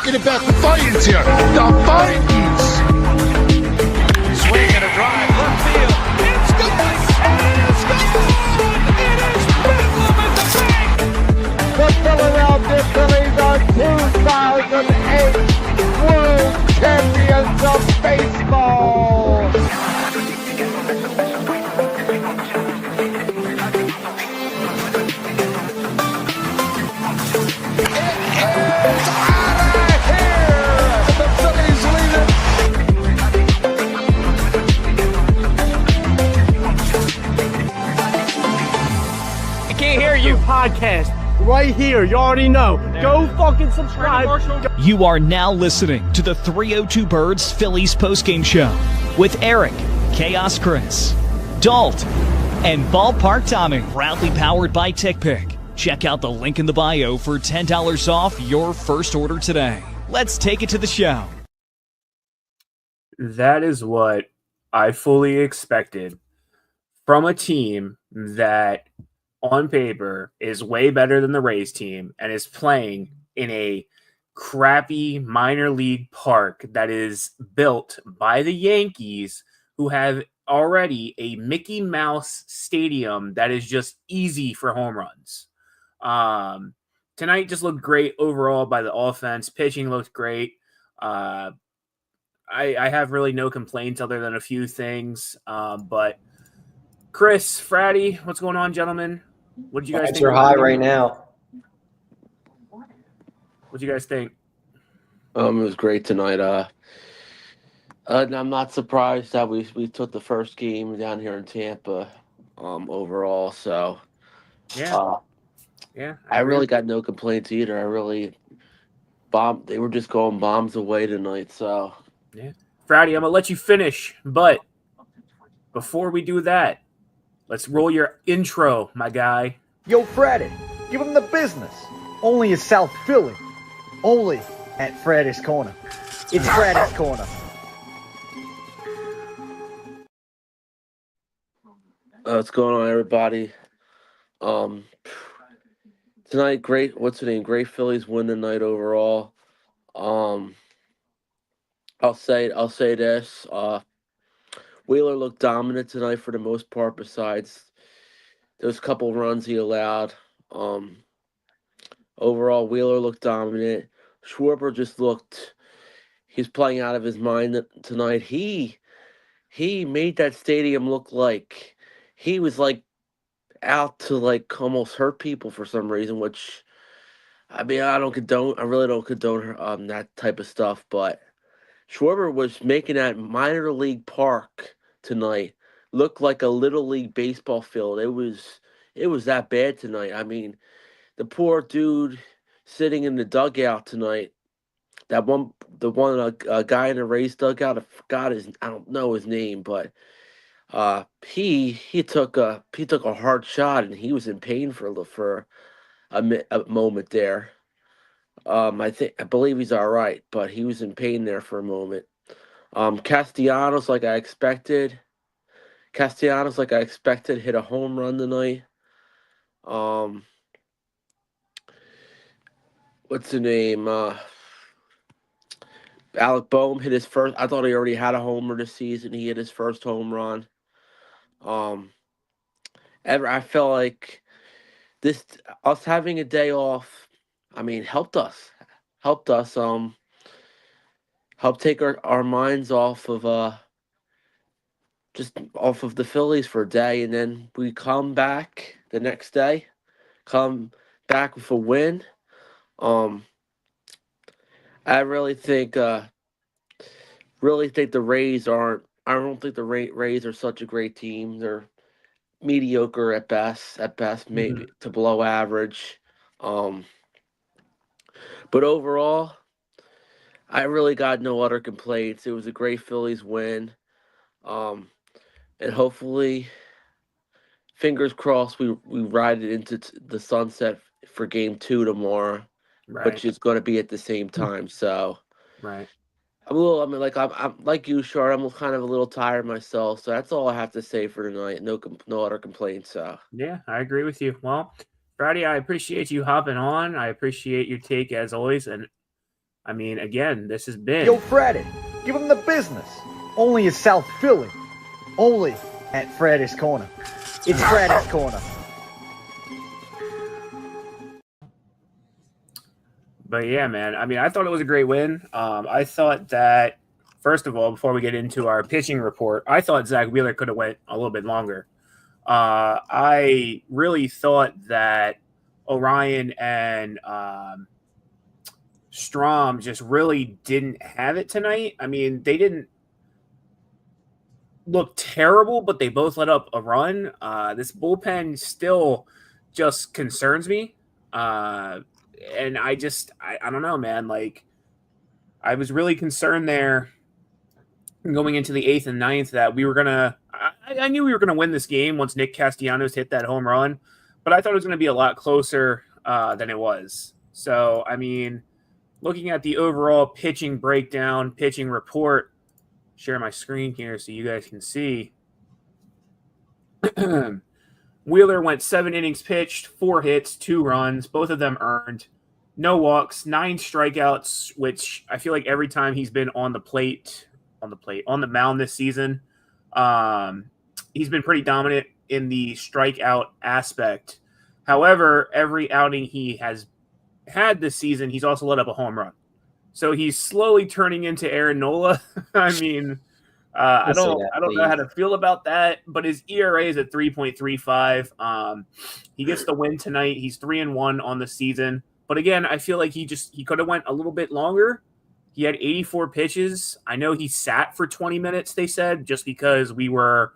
talking about the Vikings here. The Vikings. Swing and a drive, left field. It's gone. It is gone. It is Bedlam at the bank. The Philadelphia Phillies are 2008 World Champions of Baseball. Podcast right here. You already know. Go fucking subscribe. You are now listening to the 302 Birds Phillies postgame show with Eric, Chaos Chris, Dalt, and Ballpark Tommy. Proudly powered by TickPick. Check out the link in the bio for $10 off your first order today. Let's take it to the show. That is what I fully expected from a team that on paper is way better than the Rays team and is playing in a crappy minor league park that is built by the Yankees, who have already a Mickey Mouse stadium that is just easy for home runs. Tonight just looked great overall by the offense. Pitching looked great. I have really no complaints other than a few things. But Chris, Fratty, what's going on, gentlemen? What did you guys think? You're high right now. What do you guys think? It was great tonight. I'm not surprised that we took the first game down here in Tampa. Overall, so yeah. I really got no complaints either. They were just going bombs away tonight. So yeah, Fratty, I'm gonna let you finish, but before we do that, let's roll your intro, my guy. Yo, Freddy, give him the business. Only in South Philly. Only at Freddy's Corner. It's Freddy's Corner. what's going on, everybody? Tonight, great. What's the name? Great Phillies win tonight overall. I'll say this. Wheeler looked dominant tonight for the most part, besides those couple runs he allowed. Overall, Wheeler looked dominant. Schwarber just looked, he's playing out of his mind tonight. He made that stadium look like he was like out to like almost hurt people for some reason, which I mean, I really don't condone that type of stuff, but Schwarber was making that minor league park tonight look like a little league baseball field. It was that bad tonight. I mean, the poor dude sitting in the dugout tonight, the one guy in the Rays dugout, I don't know his name, but he took a hard shot and he was in pain for a moment there. I believe he's all right, but he was in pain there for a moment. Castellanos, like I expected, hit a home run tonight. What's the name? Alec Boehm hit his first. I thought he already had a homer this season. He hit his first home run. I felt like us having a day off, I mean, helped us, helped take our minds off of the Phillies for a day, and then we come back the next day, with a win. I really think the Rays aren't. I don't think the Rays are such a great team. They're mediocre at best. Maybe to below average. But overall, I really got no other complaints. It was a great Phillies win. And hopefully, fingers crossed, we ride it into the sunset for Game 2 tomorrow, which is going to be at the same time. So, right. I'm like you, Shard. I'm kind of a little tired myself, so that's all I have to say for tonight. No other complaints. So yeah, I agree with you. Well, Friday, I appreciate you hopping on. I appreciate your take as always, and I mean, again, this has been Yo, Freddy, give him the business. Only in South Philly. Only at Freddy's Corner. It's Freddy's Corner. But yeah, man. I mean, I thought it was a great win. I thought that, first of all, before we get into our pitching report, I thought Zack Wheeler could have went a little bit longer. I really thought that Orion and Strom just really didn't have it tonight. I mean, they didn't look terrible, but they both let up a run. This bullpen still just concerns me. And I don't know, man. Like, I was really concerned there going into the 8th and 9th that we were going to – I knew we were going to win this game once Nick Castellanos hit that home run, but I thought it was going to be a lot closer than it was. So, I mean, looking at the overall pitching breakdown, pitching report, share my screen here so you guys can see. Wheeler went 7 innings pitched, 4 hits, 2 runs, both of them earned, no walks, 9 strikeouts, which I feel like every time he's been on the mound this season, he's been pretty dominant in the strikeout aspect. However, every outing he has had this season, he's also let up a home run. So he's slowly turning into Aaron Nola. I mean, I don't know how to feel about that, but his ERA is at 3.35. He gets the win tonight. He's 3-1 on the season. But again, I feel like he could have went a little bit longer. He had 84 pitches. I know he sat for 20 minutes, they said, just because we were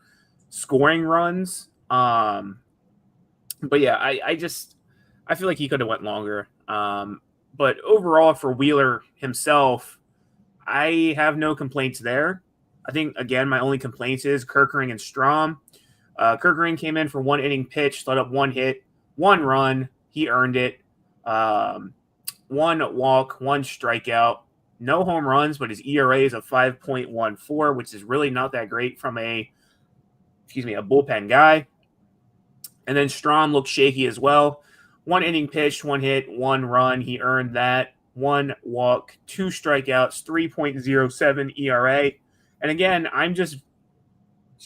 scoring runs. But yeah, I feel like he could have went longer. But overall for Wheeler himself, I have no complaints there. I think, again, my only complaints is Kerkering and Strom. Kerkering came in for 1 inning pitch, let up 1 hit, 1 run. He earned it. 1 walk, 1 strikeout. No home runs, but his ERA is a 5.14, which is really not that great from a bullpen guy. And then Strom looked shaky as well. 1 inning pitched, 1 hit, 1 run. He earned that. 1 walk, 2 strikeouts, 3.07 ERA. And again, I'm just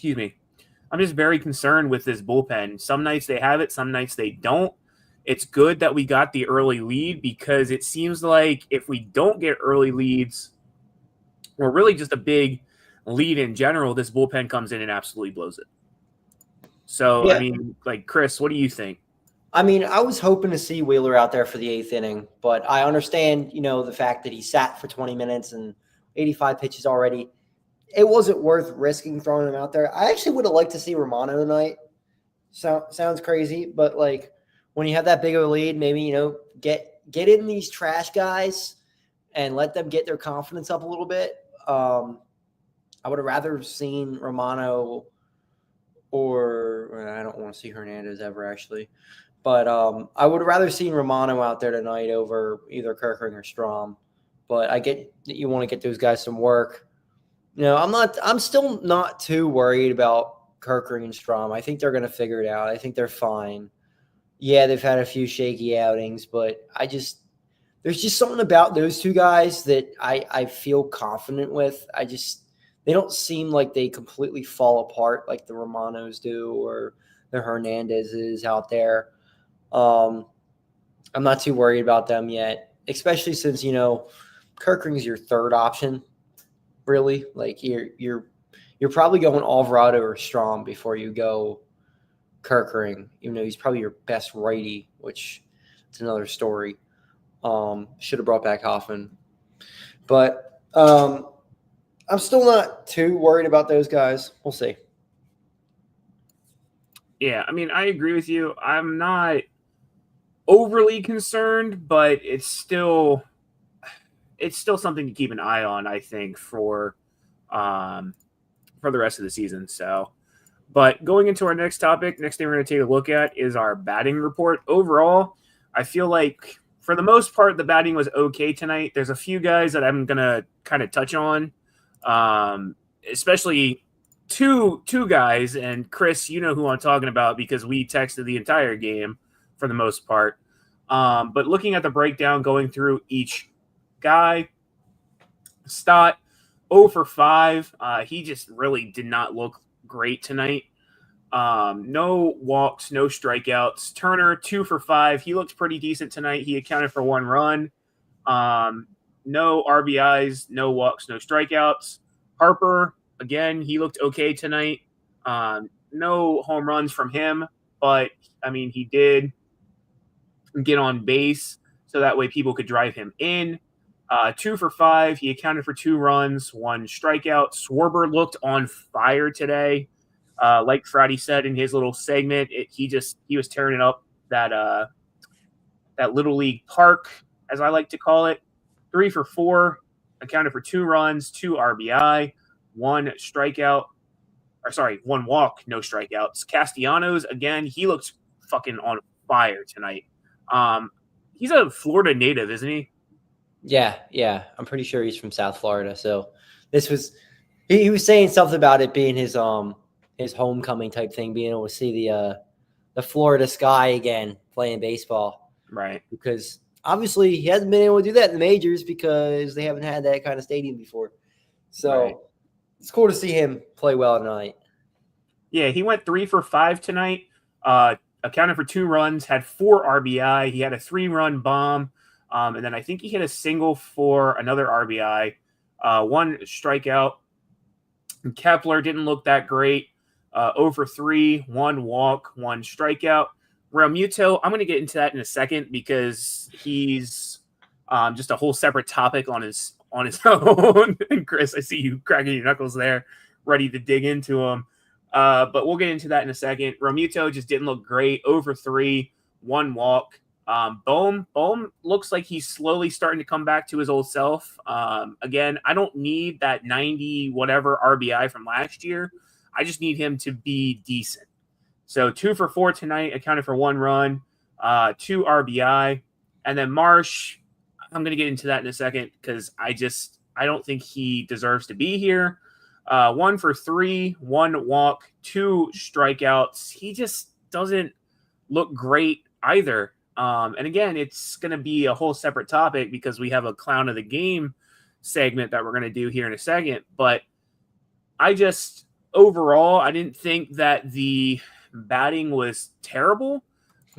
very concerned with this bullpen. Some nights they have it, some nights they don't. It's good that we got the early lead because it seems like if we don't get early leads, or really just a big lead in general, this bullpen comes in and absolutely blows it. So, yeah. I mean, like, Chris, what do you think? I mean, I was hoping to see Wheeler out there for the 8th inning, but I understand, the fact that he sat for 20 minutes and 85 pitches already. It wasn't worth risking throwing him out there. I actually would have liked to see Romano tonight. Sounds crazy, but like when you have that big of a lead, maybe, get in these trash guys and let them get their confidence up a little bit. I would have rather seen Romano or I don't want to see Hernandez ever actually. But I would have rather seen Romano out there tonight over either Kerkering or Strom. But I get that you want to get those guys some work. I'm still not too worried about Kerkering and Strom. I think they're going to figure it out. I think they're fine. Yeah, they've had a few shaky outings, but there's just something about those two guys that I feel confident with. They don't seem like they completely fall apart like the Romanos do or the Hernandezes out there. I'm not too worried about them yet, especially since, Kerkering's your third option. Really, like you're probably going Alvarado or Strom before you go Kerkering, even though he's probably your best righty, which is another story. Should have brought back Hoffman, but I'm still not too worried about those guys. We'll see. Yeah, I mean, I agree with you. I'm not overly concerned, but it's still something to keep an eye on, I think, for the rest of the season. So, but going into our next topic, next thing we're going to take a look at is our batting report. Overall, I feel like for the most part, the batting was okay tonight. There's a few guys that I'm going to kind of touch on, especially two guys. And Chris, you know who I'm talking about because we texted the entire game for the most part. But looking at the breakdown, going through each guy. Stott, 0 for 5. He just really did not look great tonight. No walks, no strikeouts. Turner, 2 for 5. He looked pretty decent tonight. He accounted for 1 run. No RBIs, no walks, no strikeouts. Harper, again, he looked okay tonight. No home runs from him, but, I mean, he did get on base so that way people could drive him in. 2 for 5. He accounted for 2 runs, 1 strikeout. Schwarber looked on fire today. Like Friday said in his little segment, he was tearing it up that Little League park, as I like to call it. 3 for 4, accounted for 2 runs, 2 RBI, 1 strikeout. 1 walk, no strikeouts. Castellanos, again, he looks fucking on fire tonight. He's a Florida native, isn't he? Yeah. I'm pretty sure he's from South Florida. So he was saying something about it being his homecoming type thing, being able to see the Florida sky again playing baseball. Right. Because obviously he hasn't been able to do that in the majors because they haven't had that kind of stadium before. So right. It's cool to see him play well tonight. Yeah, he went 3 for 5 tonight. Accounted for 2 runs, had 4 RBI. He had a 3-run bomb. And then I think he hit a single for another RBI. 1 strikeout. And Kepler didn't look that great. 0 for 3, 1 walk, 1 strikeout. Realmuto, I'm going to get into that in a second because he's just a whole separate topic on his own. And Chris, I see you cracking your knuckles there, ready to dig into him. But we'll get into that in a second. Realmuto just didn't look great. 0 for 3, 1 walk. Bohm looks like he's slowly starting to come back to his old self. Again, I don't need that 90 whatever RBI from last year. I just need him to be decent. So 2 for 4 tonight, accounted for 1 run, 2 RBI. And then Marsh, I'm going to get into that in a second because I don't think he deserves to be here. 1 for 3, 1 walk, 2 strikeouts. He just doesn't look great either. And again, it's going to be a whole separate topic because we have a clown of the game segment that we're going to do here in a second. But overall, I didn't think that the batting was terrible.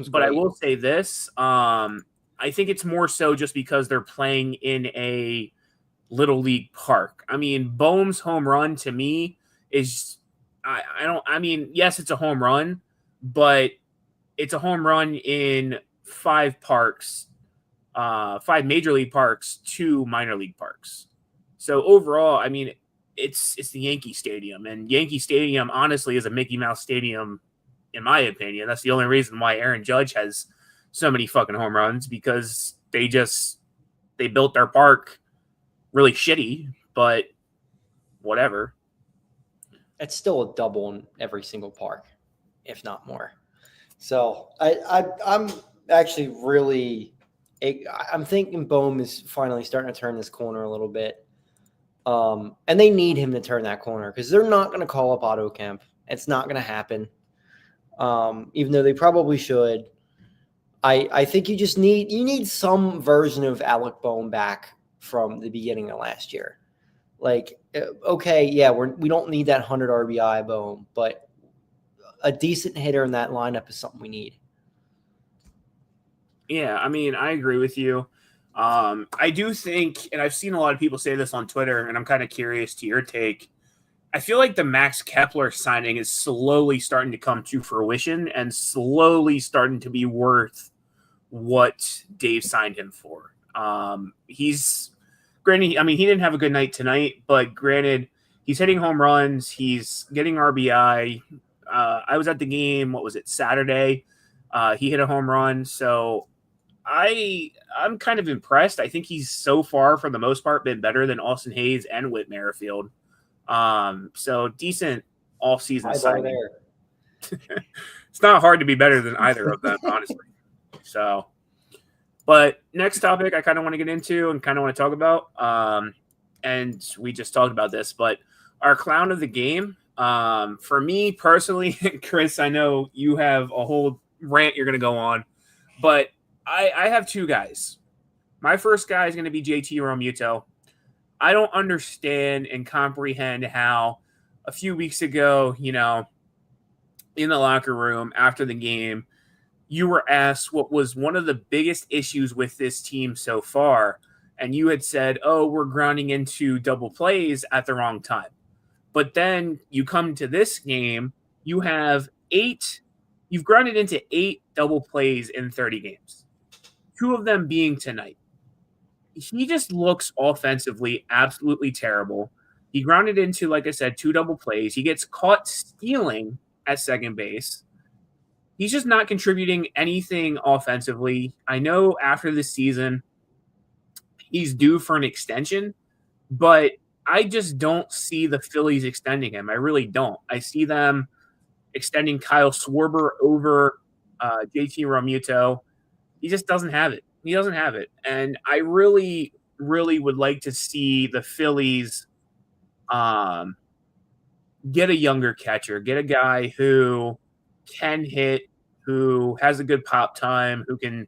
But I will say this. I think it's more so just because they're playing in a Little League park. I mean, Bohm's home run to me is yes, it's a home run, but it's a home run in 5 parks, 5 major league parks, 2 minor league parks. So overall, I mean, it's the Yankee Stadium, and Yankee Stadium honestly is a Mickey Mouse Stadium, in my opinion. That's the only reason why Aaron Judge has so many fucking home runs, because they built their park really shitty, but whatever. It's still a double in every single park, if not more. So I'm actually really I'm thinking Bohm is finally starting to turn this corner a little bit. And they need him to turn that corner because they're not going to call up Otto Kemp. It's not going to happen. Even though they probably should. I think you need some version of Alec Bohm back from the beginning of last year. Like, okay, yeah, we don't need that 100 RBI Bohm, but a decent hitter in that lineup is something we need. Yeah, I mean, I agree with you. I do think, and I've seen a lot of people say this on Twitter, and I'm kind of curious to your take. I feel like the Max Kepler signing is slowly starting to come to fruition and slowly starting to be worth what Dave signed him for. He's granted, I mean, he didn't have a good night tonight, but granted, he's hitting home runs. He's getting RBI. I was at the game. What was it? Saturday. He hit a home run. So I'm kind of impressed. I think he's so far, for the most part, been better than Austin Hayes and Whit Merrifield. So decent off-season signing. It's not hard to be better than either of them, honestly. So, but next topic I kind of want to get into and kind of want to talk about, and we just talked about this, but our clown of the game. For me personally, Chris, I know you have a whole rant you're going to go on, but I have 2 guys. My first guy is going to be JT Realmuto. I don't understand and comprehend how a few weeks ago, in the locker room after the game, you were asked what was one of the biggest issues with this team so far. And you had said, oh, we're grounding into double plays at the wrong time. But then you come to this game, you've grounded into 8 double plays in 30 games, 2 of them being tonight. He just looks offensively absolutely terrible. He grounded into, like I said, 2 double plays. He gets caught stealing at second base. He's just not contributing anything offensively. I know after this season, he's due for an extension, but I just don't see the Phillies extending him. I really don't. I see them extending Kyle Schwarber over JT Realmuto. He just doesn't have it. He doesn't have it. And I really, really would like to see the Phillies get a younger catcher, get a guy who can hit, who has a good pop time, who can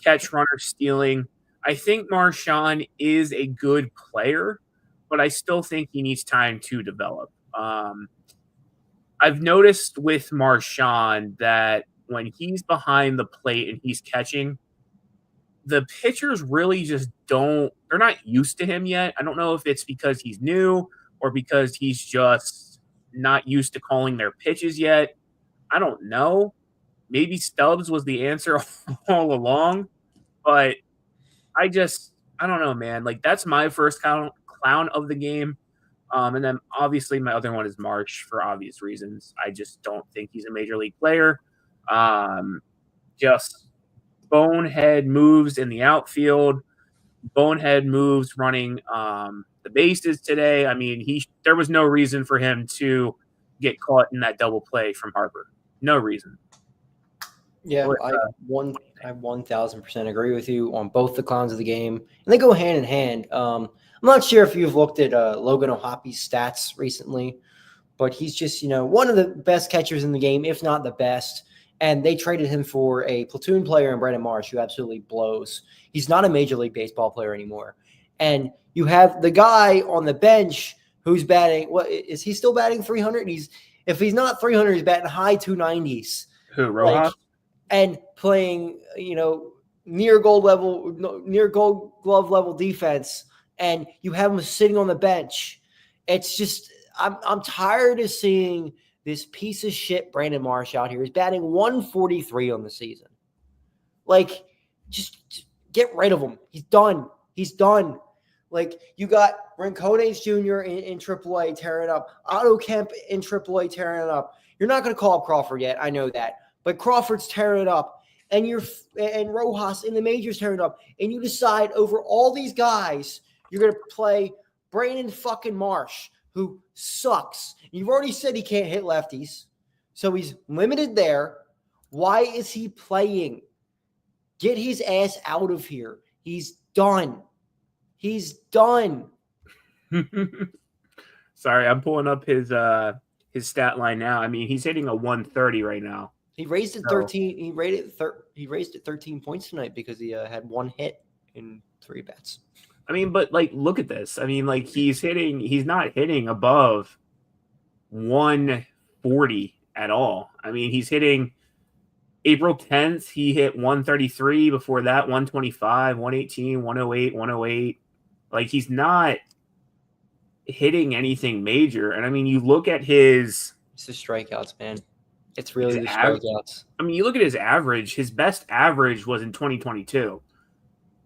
catch runners stealing. I think Marchand is a good player, but I still think he needs time to develop. I've noticed with Marchand that when he's behind the plate and he's catching, the pitchers really just they're not used to him yet. I don't know if it's because he's new or because he's just not used to calling their pitches yet. I don't know. Maybe Stubbs was the answer all along, but I don't know, man. Like, that's my first clown of the game. And then obviously my other one is March for obvious reasons. I just don't think he's a major league player. Just bonehead moves in the outfield, bonehead moves running the bases today. I mean, there was no reason for him to get caught in that double play from Harper. No reason. Yeah, I 1,000% agree with you on both the clowns of the game, and they go hand in hand. I'm not sure if you've looked at Logan O'Hoppy's stats recently, but he's just one of the best catchers in the game, if not the best. And they traded him for a platoon player in Brandon Marsh, who absolutely blows. He's not a Major League Baseball player anymore. And you have the guy on the bench who's batting. What is he still batting 300? If he's not 300, he's batting high 290s. Who, Rojas? And playing, near gold glove level defense, and you have him sitting on the bench. It's just I'm tired of seeing this piece of shit Brandon Marsh out here. He's batting 143 on the season. Like, just get rid of him. He's done. He's done. Like, you got Rincones Jr. in AAA tearing up, Otto Kemp in AAA tearing it up. You're not going to call up Crawford yet. I know that. But Crawford's tearing it up, and Rojas in the majors tearing it up, and you decide over all these guys you're going to play Brandon fucking Marsh, who sucks. You've already said he can't hit lefties, so he's limited there. Why is he playing? Get his ass out of here. He's done. He's done. Sorry, I'm pulling up his stat line now. I mean, he's hitting a 130 right now. He raised it 13. He raised it 13 points tonight because he had 1 hit in 3 bats. I mean, but look at this. I mean, he's not hitting above 140 at all. I mean, he's hitting April 10th, he hit 133. Before that, 125, 118, 108, 108. He's not hitting anything major. And I mean, you look at it's the strikeouts, man. It's really the strikeouts. I mean, you look at his average. His best average was in 2022.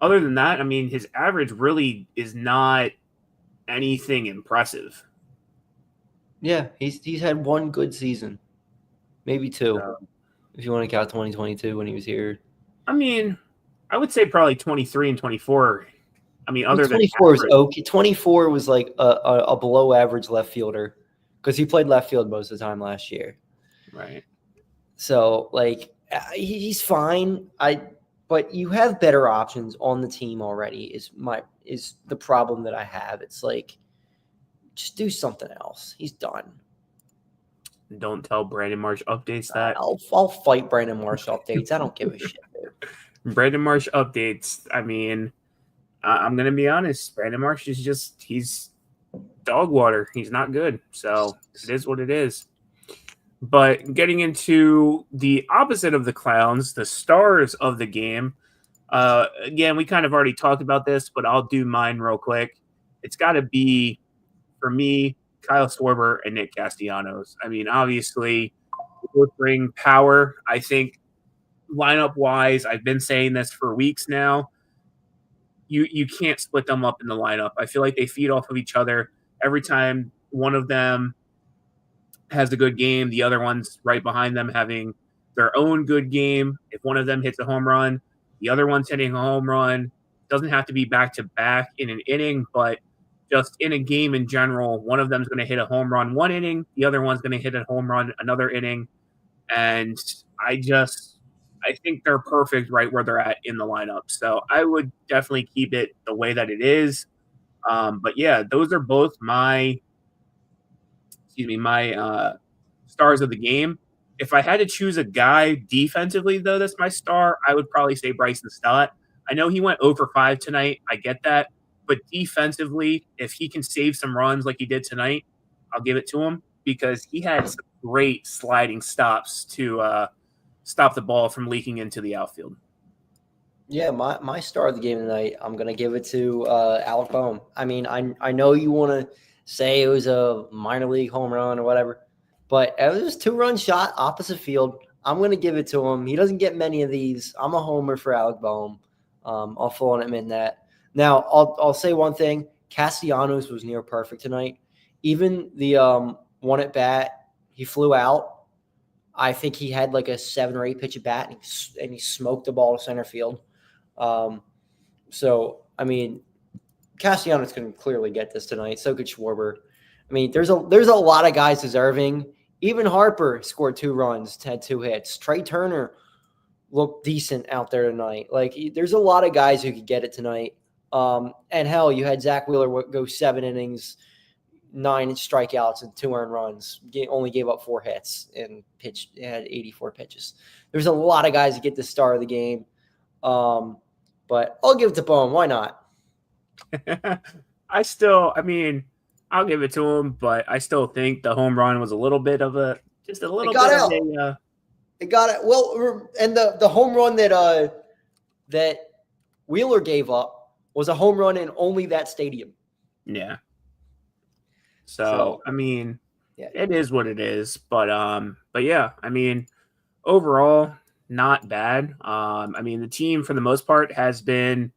Other than that, I mean, his average really is not anything impressive. Yeah, he's had 1 good season, maybe 2, if you want to count 2022 when he was here. I mean, I would say probably 23 and 24. I mean, other 24 was okay. 24 was like a below average left fielder because he played left field most of the time last year. Right. So he's fine. But you have better options on the team already is the problem that I have. It's just do something else. He's done. Don't tell Brandon Marsh updates that. I'll fight Brandon Marsh updates. I don't give a shit, dude. Brandon Marsh updates. I mean, I'm going to be honest. Brandon Marsh is he's dog water. He's not good. So it is what it is. But getting into the opposite of the clowns, the stars of the game. Again, we kind of already talked about this, but I'll do mine real quick. It's got to be, for me, Kyle Schwarber and Nick Castellanos. I mean, obviously, both bring power. I think lineup-wise, I've been saying this for weeks now. You can't split them up in the lineup. I feel like they feed off of each other. Every time one of them has a good game, the other one's right behind them having their own good game. If one of them hits a home run, the other one's hitting a home run. Doesn't have to be back-to-back in an inning, but just in a game in general, one of them is going to hit a home run one inning, the other one's going to hit a home run another inning. And I think they're perfect right where they're at in the lineup. So I would definitely keep it the way that it is. But yeah, those are both my stars of the game. If I had to choose a guy defensively, though, that's my star, I would probably say Bryson Stott. I know he went 0 for 5 tonight. I get that. But defensively, if he can save some runs like he did tonight, I'll give it to him because he had some great sliding stops to stop the ball from leaking into the outfield. Yeah, my star of the game tonight, I'm going to give it to Alec Boehm. I mean, I know you want to say it was a minor league home run or whatever, but it was a 2-run shot opposite field. I'm going to give it to him. He doesn't get many of these. I'm a homer for Alec Boehm. I'll full on admit that. Now, I'll say one thing. Castellanos was near perfect tonight. Even the one at bat, he flew out. I think he had like a 7 or 8 pitch at bat, and he smoked the ball to center field. So, I mean, Castellanos can clearly get this tonight. So could Schwarber. I mean, there's a lot of guys deserving. Even Harper scored 2 runs, had 2 hits. Trey Turner looked decent out there tonight. Like, there's a lot of guys who could get it tonight. And hell, you had Zack Wheeler go 7 innings, 9 strikeouts, and 2 earned runs. Only gave up 4 hits and had 84 pitches. There's a lot of guys that get the star of the game. But I'll give it to Boehm. Why not? I'll give it to him, but I still think the home run was a little bit of a It got it. Well, and the home run that Wheeler gave up was a home run in only that stadium. Yeah. So I mean, yeah. It is what it is. But yeah, I mean, overall, not bad. The team for the most part has been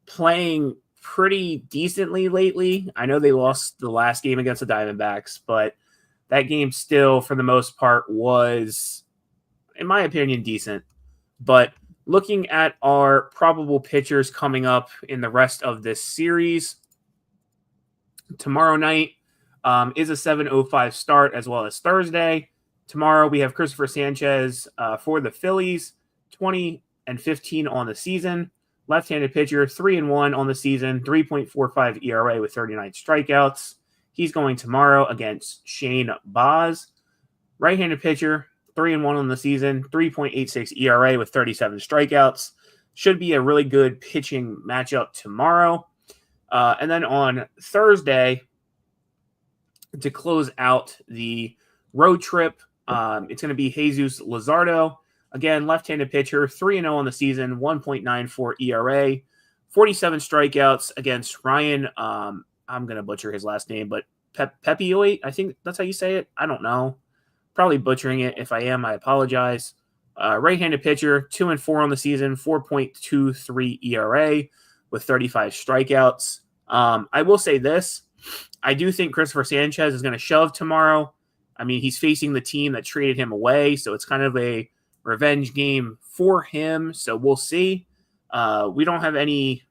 playing pretty decently lately. I know they lost the last game against the Diamondbacks, but that game still, for the most part, was, in my opinion, decent. But looking at our probable pitchers coming up in the rest of this series, tomorrow night is a 7:05 start, as well as Thursday. Tomorrow we have Christopher Sanchez for the Phillies, 20-15 on the season. Left-handed pitcher, 3-1 on the season, 3.45 ERA with 39 strikeouts. He's going tomorrow against Shane Baz. Right-handed pitcher, 3-1 on the season, 3.86 ERA with 37 strikeouts. Should be a really good pitching matchup tomorrow. And then on Thursday, to close out the road trip, it's going to be Jesus Luzardo. Again, left-handed pitcher, 3-0 on the season, 1.94 ERA, 47 strikeouts against Ryan. I'm going to butcher his last name, but Pepioit, I think that's how you say it. I don't know. Probably butchering it. If I am, I apologize. Right-handed pitcher, 2-4 on the season, 4.23 ERA with 35 strikeouts. I will say this. I do think Christopher Sanchez is going to shove tomorrow. I mean, he's facing the team that traded him away, so it's kind of a revenge game for him. So we'll see. We don't have any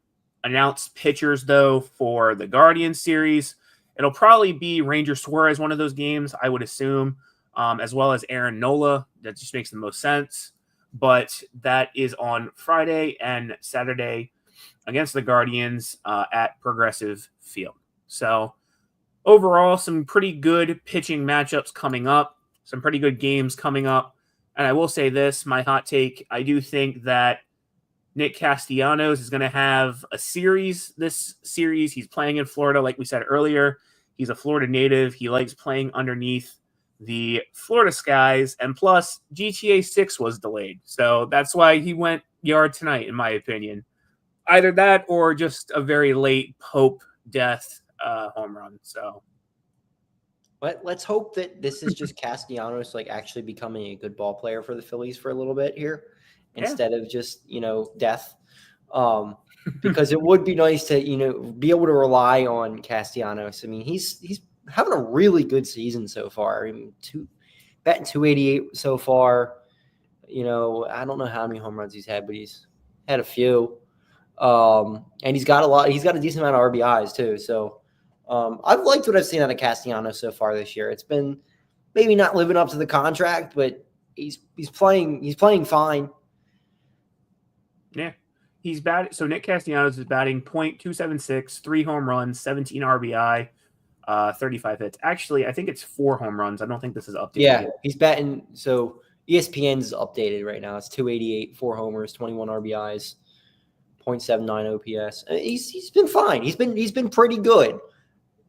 announced pitchers, though, for the Guardians series. It'll probably be Ranger Suarez, one of those games, I would assume, as well as Aaron Nola. That just makes the most sense. But that is on Friday and Saturday against the Guardians at Progressive Field. So overall, some pretty good pitching matchups coming up, some pretty good games coming up. And I will say this, my hot take, I do think that Nick Castellanos is going to have a series. This series, he's playing in Florida, like we said earlier. He's a Florida native. He likes playing underneath the Florida skies. And plus, GTA 6 was delayed. So that's why he went yard tonight, in my opinion. Either that or just a very late Pope death home run. So let's hope that this is just Castellanos like actually becoming a good ball player for the Phillies for a little bit here. Instead of just, death. Because it would be nice to, be able to rely on Castellanos. I mean, he's having a really good season so far. I mean, batting 288 so far. I don't know how many home runs he's had, but he's had a few. And he's got a decent amount of RBIs too. So I've liked what I've seen out of Castellanos so far this year. It's been maybe not living up to the contract, but he's playing fine. Yeah, he's batting. So Nick Castellanos is batting .276, 3 home runs, 17 RBI, 35 hits. Actually, I think it's 4 home runs. I don't think this is updated. Yeah, yet. he's batting. So ESPN's updated right now. It's 288, 4 homers, 21 RBIs, .79 OPS. He's been fine. He's been pretty good.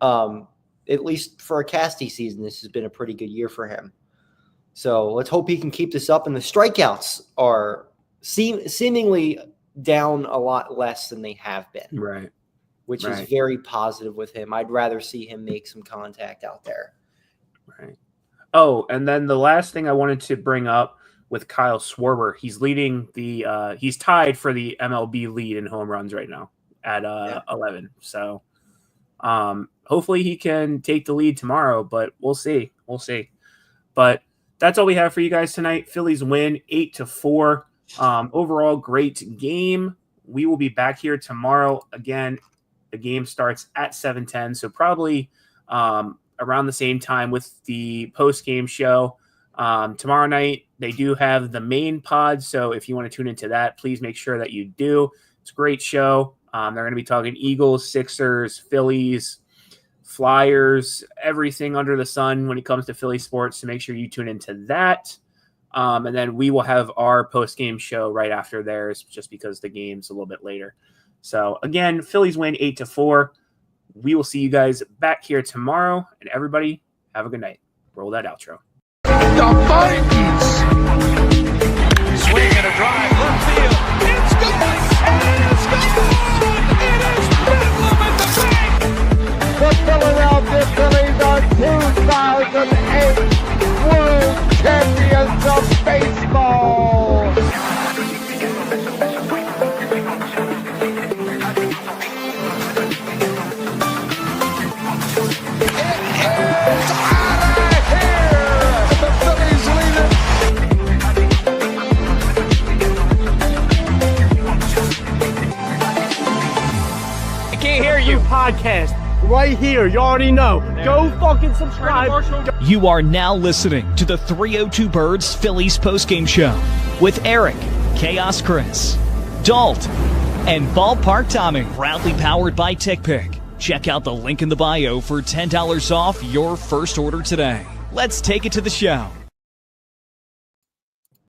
At least for a Casty season, this has been a pretty good year for him. So let's hope he can keep this up. And the strikeouts are seemingly down a lot less than they have been. Right. Which is very positive with him. I'd rather see him make some contact out there. Right. Oh, and then the last thing I wanted to bring up with Kyle Schwarber, he's leading he's tied for the MLB lead in home runs right now at 11. So hopefully he can take the lead tomorrow, but we'll see. But that's all we have for you guys tonight. Phillies win 8-4. Overall, great game. We will be back here tomorrow. Again, the game starts at 7:10, so probably around the same time with the post-game show. Tomorrow night, they do have the main pod, so if you want to tune into that, please make sure that you do. It's a great show. They're going to be talking Eagles, Sixers, Phillies, Flyers, everything under the sun when it comes to Philly sports, so make sure you tune into that. And then we will have our post-game show right after theirs just because the game's a little bit later. So, again, Phillies win 8-4. We will see you guys back here tomorrow. And everybody, have a good night. Roll that outro. The Vikings. Swing and a drive, left field. It's gone, and it's gone. It is Bedlam at the bank. The Philadelphia Phillies are 2008 World Champions of Baseball. Podcast right here. You already know. Go fucking subscribe. You are now listening to the 302 Birds Phillies postgame show with Eric, Chaos Chris, Dalt, and Ballpark Tommy. Proudly powered by TickPick. Check out the link in the bio for $10 off your first order today. Let's take it to the show.